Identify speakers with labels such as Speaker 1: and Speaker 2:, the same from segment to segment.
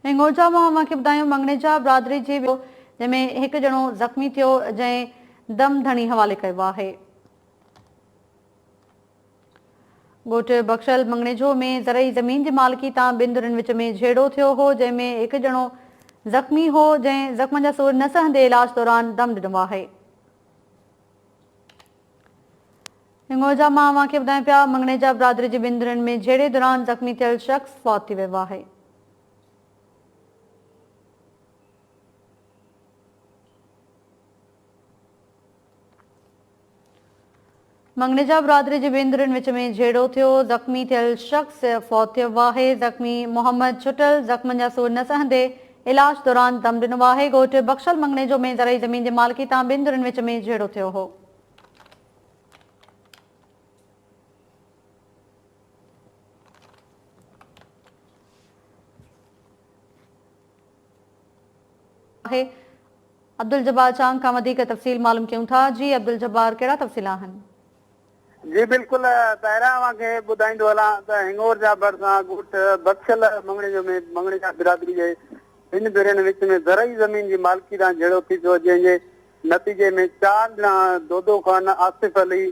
Speaker 1: हिंगोरजा मां अव्हांखे ॿुधायूं मंगनेजा बिरादरी जी जंहिंमें हिकु ॼणो ज़ख़्मी थियो जंहिं दम धणी हवाले कयो आहे। ॻोठ बख्शल मंगनेजो में ज़रई ज़मीन जी मालिकी तां ॿिनि धुरनि विच में झेड़ो थियो हो, जंहिंमें हिकु ॼणो ज़ख़्मी हो जंहिं ज़ख़्म जा सूर न सहंदे इलाज दौरान दम ॾिनो आहे। हिंगोरजा मां अव्हांखे ॿुधायूं पिया मंगनेजा बिरादरी जी ॿिनि धुरनि में झेड़े दौरान ज़ख़्मी थियल शख़्स फौत थी वियो आहे। मंगनेजा बिरादरी जी ॿिनि धुरनि विच में झेड़ो थियो, ज़ख़्मी थियल शख़्स फौत थियो आहे। ज़ख़्मी मोहम्मद छुटल ज़ख़्मनि जा सूर न सहंदे इलाज दौरान दम ॾिनो आहे। ॻोठ बख्शल मंगनेजो में ज़रई ज़मीन जी मालिकी तां ॿिनि धुरनि विच में झेड़ो थियो हो। अब्दुल जब्बार चांग खां वधीक तफ़सील मालूम कयूं था। जी अब्दुल जब्बार, कहिड़ा तफ़सील आहिनि?
Speaker 2: जी बिल्कुल, पहिरियां ॿुधाईंदो हलां त हिंगोरजा भरिसां ॻोठ बख्शल मंगनेजो में मंगनेजा बिरादरी जे ॿिनि धुरनि विच में ज़रई ज़मीन जी मालिकी तां झेड़ो थी थियो, जंहिंजे नतीजे में 4 ॼणा दोदो ख़ान, आसिफ अली,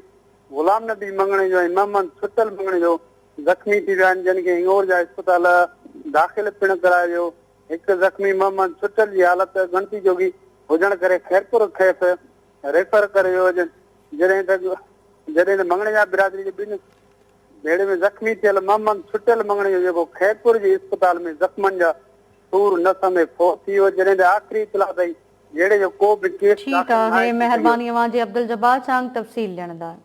Speaker 2: गुलाम नबी मंगनेजो ऐं मोहम्मद छुटल मंगनेजो ज़ख़्मी थी विया आहिनि, जिन खे हिंगोरजा इस्पताल दाख़िल पिणु करायो वियो। हिकु ज़ख़्मी मोहम्मद छुटल जी हालत गणती जोगी हुजण करे खैरपुर खेसि रेफर करे वियो, जॾहिं त मंगनेजा बिरादरी जे ॿिनि भेड़े में ज़ख़्मी थियल मोहम्मद छुटल मंगनेजो जेको खैरपुर जे इस्पताल में ज़ख़्मनि जा सूर न सहंदे फौत थी वियो, जॾहिं त आख़िरी इतला ताईं झेड़े जो को बि केस
Speaker 1: ठीक आहे। महिरबानी अव्हांजी अब्दुल जब्बार चांग तफ़सील ॾियण लाइ।